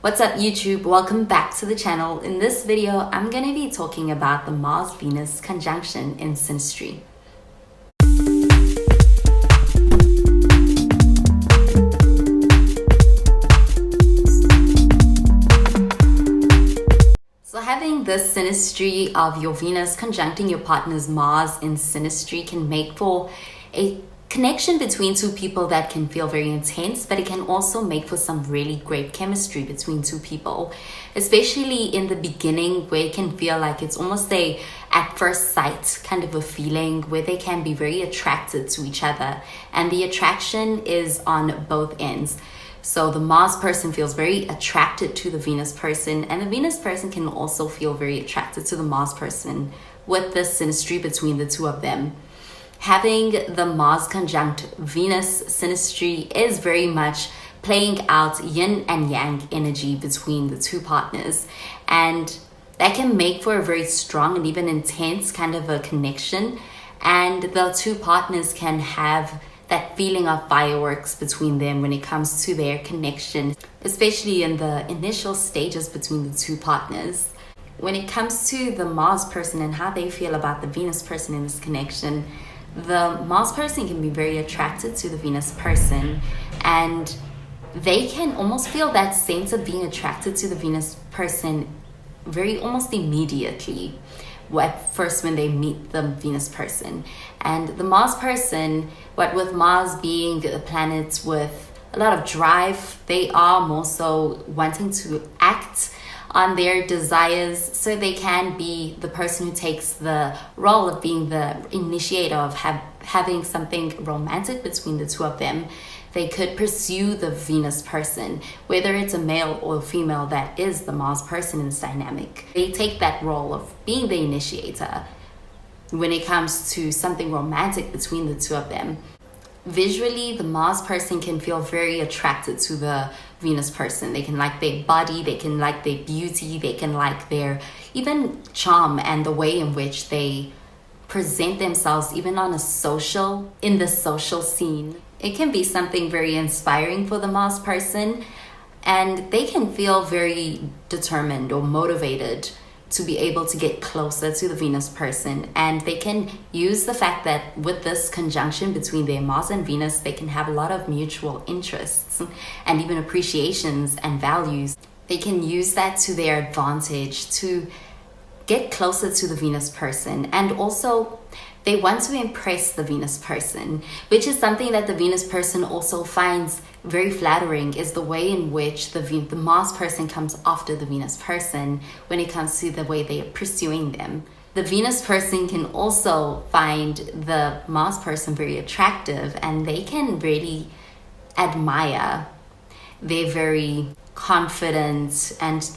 What's up YouTube? Welcome back to the channel. In this video, I'm going to be talking about the Mars-Venus conjunction in SYNASTRY. So having this SYNASTRY of your Venus conjuncting your partner's Mars in SYNASTRY can make for a connection between two people that can feel very intense, but it can also make for some really great chemistry between two people, especially in the beginning, where it can feel like it's almost a at first sight kind of a feeling where they can be very attracted to each other, and the attraction is on both ends. So the Mars person feels very attracted to the Venus person, and the Venus person can also feel very attracted to the Mars person with the SYNASTRY between the two of them. Having the Mars conjunct Venus SYNASTRY is very much playing out yin and yang energy between the two partners, and that can make for a very strong and even intense kind of a connection, and the two partners can have that feeling of fireworks between them when it comes to their connection, especially in the initial stages between the two partners. When it comes to the Mars person and how they feel about the Venus person in this connection, the Mars person can be very attracted to the Venus person, and they can almost feel that sense of being attracted to the Venus person very almost immediately at first when they meet the Venus person. And the Mars person, what with Mars being a planet with a lot of drive, they are more so wanting to act on their desires, so they can be the person who takes the role of being the initiator of having something romantic between the two of them. They could pursue the Venus person, whether it's a male or a female that is the Mars person in this dynamic. They take that role of being the initiator when it comes to something romantic between the two of them. Visually, the Mars person can feel very attracted to the Venus person. They can like their body, they can like their beauty, they can like their even charm and the way in which they present themselves even on in the social scene. It can be something very inspiring for the Mars person, and they can feel very determined or motivated to be able to get closer to the Venus person, and they can use the fact that with this conjunction between their Mars and Venus, they can have a lot of mutual interests and even appreciations and values. They can use that to their advantage to get closer to the Venus person, and also they want to impress the Venus person, which is something that the Venus person also finds very flattering, is the way in which the Mars person comes after the Venus person when it comes to the way they are pursuing them. The Venus person can also find the Mars person very attractive, and they can really admire their very confident and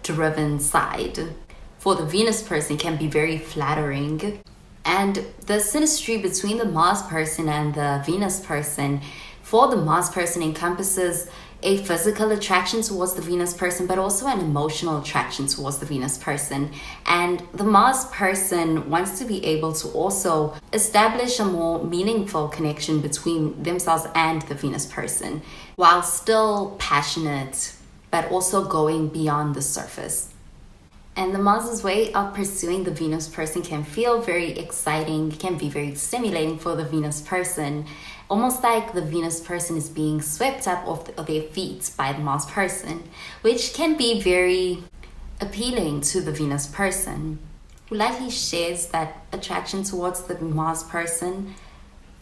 driven side. For the Venus person can be very flattering. And the SYNASTRY between the Mars person and the Venus person, for the Mars person, encompasses a physical attraction towards the Venus person, but also an emotional attraction towards the Venus person. And the Mars person wants to be able to also establish a more meaningful connection between themselves and the Venus person, while still passionate, but also going beyond the surface. And the Mars's way of pursuing the Venus person can feel very exciting, can be very stimulating for the Venus person, almost like the Venus person is being swept up off their feet by the Mars person, which can be very appealing to the Venus person, who likely shares that attraction towards the Mars person,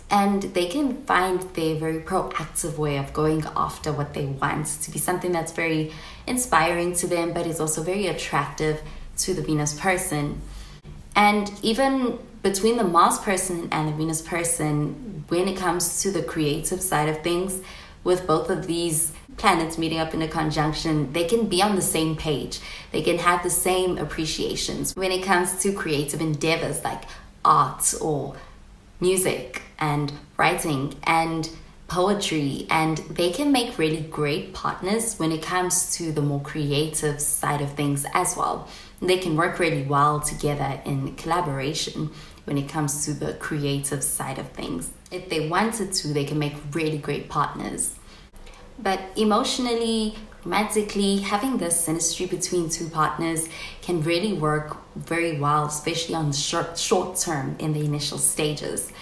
and they can find their very proactive way of going after what they want to be something that's very inspiring to them, but is also very attractive to the Venus person. And even between the Mars person and the Venus person, when it comes to the creative side of things, with both of these planets meeting up in a conjunction, they can be on the same page. They can have the same appreciations when it comes to creative endeavors like art or music and writing and poetry, and they can make really great partners when it comes to the more creative side of things as well. They can work really well together in collaboration when it comes to the creative side of things. If they wanted to, they can make really great partners. But emotionally, Romantically, having this synastry between two partners can really work very well, especially on short term in the initial stages,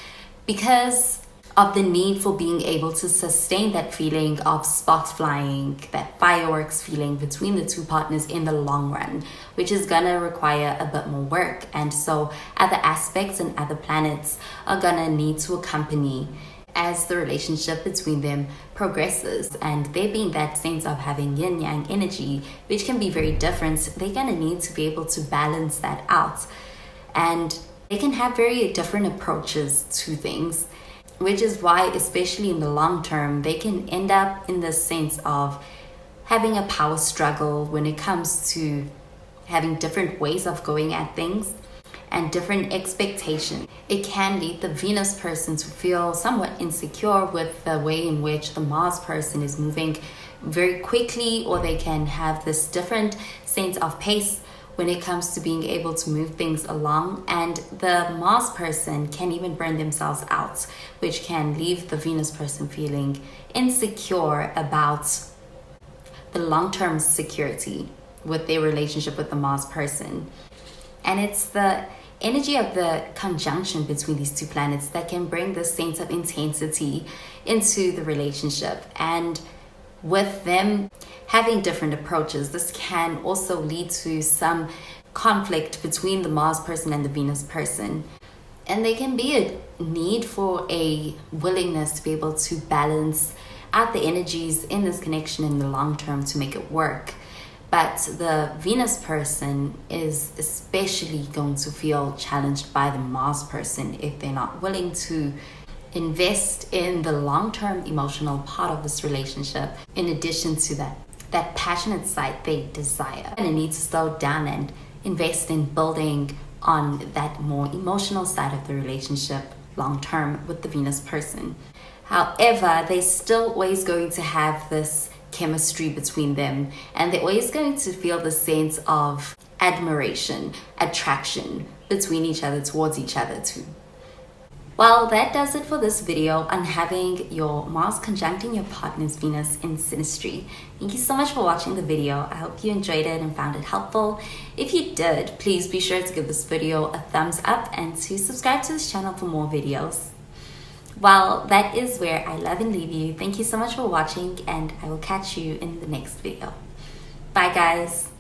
because of the need for being able to sustain that feeling of sparks flying, that fireworks feeling between the two partners in the long run, which is gonna require a bit more work. And so other aspects and other planets are gonna need to accompany as the relationship between them progresses. And there being that sense of having yin yang energy, which can be very different, they're gonna need to be able to balance that out. And they can have very different approaches to things, which is why, especially in the long term, they can end up in the sense of having a power struggle when it comes to having different ways of going at things and different expectations. It can lead the Venus person to feel somewhat insecure with the way in which the Mars person is moving very quickly, or they can have this different sense of pace when it comes to being able to move things along. And the Mars person can even burn themselves out, which can leave the Venus person feeling insecure about the long-term security with their relationship with the Mars person. And it's the energy of the conjunction between these two planets that can bring this sense of intensity into the relationship. And with them having different approaches, this can also lead to some conflict between the Mars person and the Venus person. And there can be a need for a willingness to be able to balance out the energies in this connection in the long term to make it work. But the Venus person is especially going to feel challenged by the Mars person if they're not willing to invest in the long-term emotional part of this relationship, in addition to that passionate side they desire. And they need to slow down and invest in building on that more emotional side of the relationship long-term with the Venus person. However, they're still always going to have this chemistry between them, and they're always going to feel the sense of admiration, attraction between each other, towards each other too. Well, that does it for this video on having your Mars conjuncting your partner's Venus in synastry. Thank you so much for watching the video. I hope you enjoyed it and found it helpful. If you did, please be sure to give this video a thumbs up and to subscribe to this channel for more videos. Well, that is where I love and leave you. Thank you so much for watching, and I will catch you in the next video. Bye guys.